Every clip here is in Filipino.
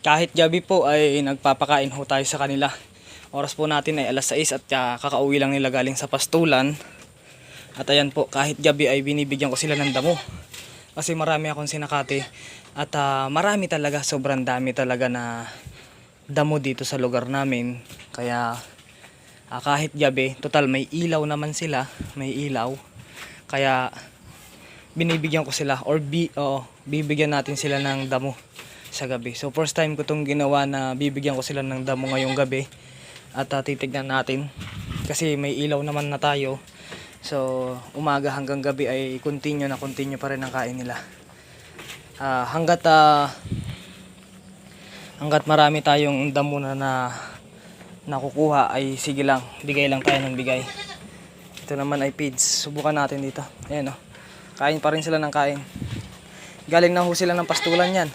Kahit gabi po ay nagpapakain ho tayo sa kanila. Oras po natin ay alas 6 at kakauwi lang nila galing sa pastulan. At ayan po, kahit gabi ay binibigyan ko sila ng damo. Kasi marami akong sinakate. At marami talaga, sobrang dami talaga na damo dito sa lugar namin. Kaya kahit gabi, total may ilaw naman sila. May ilaw. Kaya binibigyan ko sila or bibigyan natin sila ng damo sa gabi. So first time ko itong ginawa na bibigyan ko sila ng damo ngayong gabi. At titignan natin kasi may ilaw naman na tayo. So umaga hanggang gabi ay continue pa rin ang kain nila. Hanggat marami tayong damo na nakukuha ay sige lang, bigay lang tayo ng bigay. Ito naman ay feeds. Subukan natin dito. Ayan o. Kain pa rin sila ng kain. Galing na ho sila ng pastulan yan.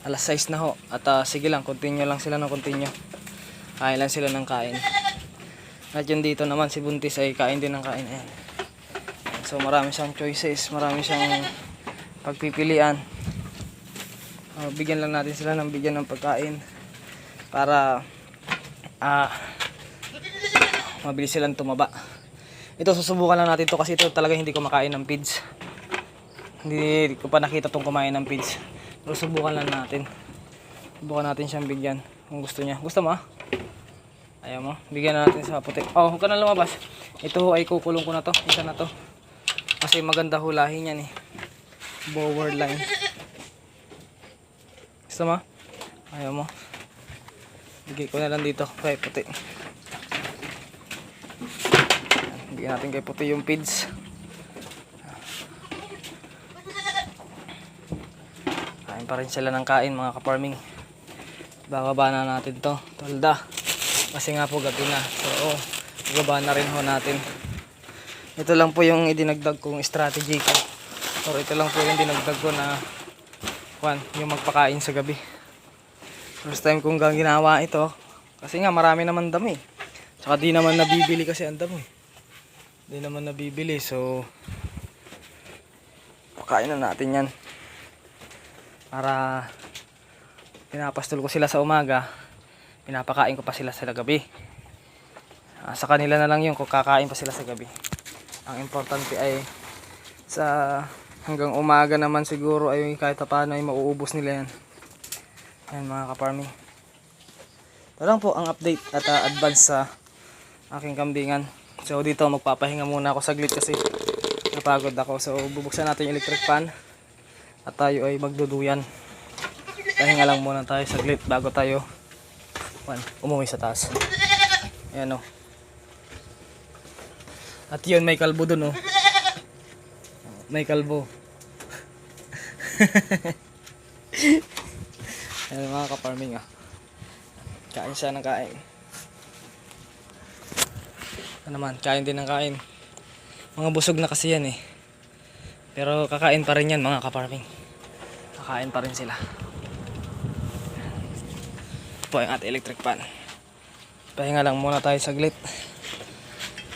Alas 6 na ho. At sige lang, continue lang sila ng continue. Kain lang sila ng kain. At yun dito naman si Buntis ay kain din ng kain. Ayan. So marami siyang choices. Marami siyang pagpipilian. Bigyan lang natin sila ng bigyan ng pagkain. Para mabilis silang tumaba. Ito susubukan lang natin to kasi ito talaga hindi ko makain ng feeds. Hindi ko pa nakita tong kumain ng feeds. Pero subukan lang natin. Subukan natin siyang bigyan kung gusto niya. Gusto mo? Ayaw mo? Bigyan na natin sa puti. Oh, huwag ka na lumabas. Ito ay kukulong ko na to. Isa na to. Kasi maganda hulahin yan eh. Bower line. Gusto mo? Ayaw mo? Bigay ko na lang dito kay puti. Bigyan natin kay puti yung feeds. Kain pa rin sila ng kain mga ka-farming. Bababa na natin to. Tolda. Kasi nga po gabi na. So bababa na rin ho natin. Ito lang po yung idinagdag kong strategy ko. Or ito lang po yung dinagdag ko na yung magpakain sa gabi. First time kong ginawa ito. Kasi nga marami naman dami. Tsaka di naman nabibili kasi ang dami. Di naman nabibili. So pakain na natin yan. Para pinapastol ko sila sa umaga. Pinapakain ko pa sila sa gabi. Sa kanila na lang yung kung kakain pa sila sa gabi. Ang importante ay sa hanggang umaga naman siguro ay kahit paano ay mauubos nila yan. Yan mga ka-farming. Ito lang po ang update at advance sa aking kambingan. So dito magpapahinga muna ako saglit kasi napagod ako. So bubuksan natin yung electric fan at tayo ay magduduyan. Pahinga lang muna tayo saglit bago tayo umuwi sa taas. Ayan o. At yun may kalbo dun o. May kalbo. Ayan mga ka-farming ah. Kain siya ng kain. Ano naman, kain din ng kain. Mga busog na kasi yan eh. Pero kakain pa rin yan mga ka-farming. Kakain pa rin sila. Po yung ating electric fan. Pahinga lang muna tayo saglit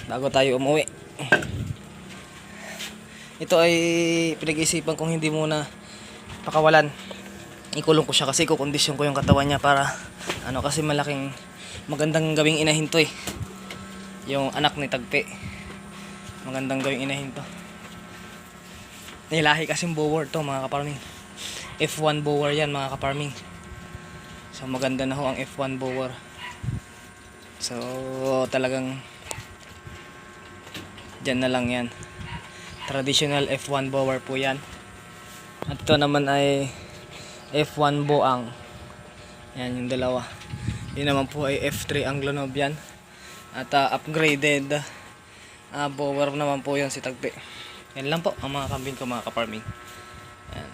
bago tayo umuwi. Ito ay pinag-isipan kong hindi muna pakawalan. Ikulong ko siya kasi kukondisyon ko yung katawan niya para kasi magandang gawing inahin to eh. Yung anak ni Tagpe. Magandang gawing inahin to. Nilahi kasing bower to mga ka-farming. F1 bower yan mga ka-farming. So maganda na ho ang F1 bower. So talagang dyan na lang yan. Traditional F1 bower po yan. At ito naman ay F1 Boang. Yan yung dalawa. Yun naman po ay F3 Anglo-Nob yan. At upgraded bower naman po yun si Tagpe. Yan lang po ang mga kambing ko mga ka-farming. Yan.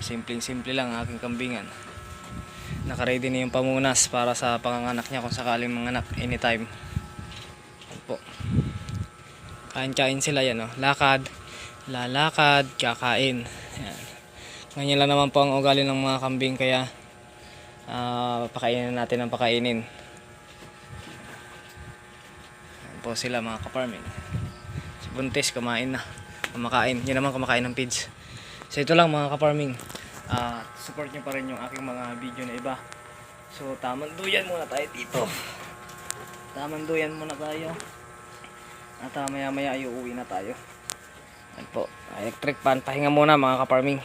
Simpleng-simple lang ang aking kambingan. Naka-ready na yung pamunas para sa panganganak niya kung sakaling manganak anytime. Yan po. Kain-kain sila yan o. Lakad, lalakad, kakain. Yan. Ganyan lang naman po ang ugali ng mga kambing kaya pakainin natin ang pakainin. Yan po sila mga ka-farming. Buntis kumain na, kumakain, yun naman kumakain ng feeds. So ito lang mga ka-farming, support nyo pa rin yung aking mga video na iba. So tamanduyan muna tayo dito. Tamanduyan muna tayo. At maya maya ay uuwi na tayo. Yan po, electric pan. Pahinga muna mga ka-farming.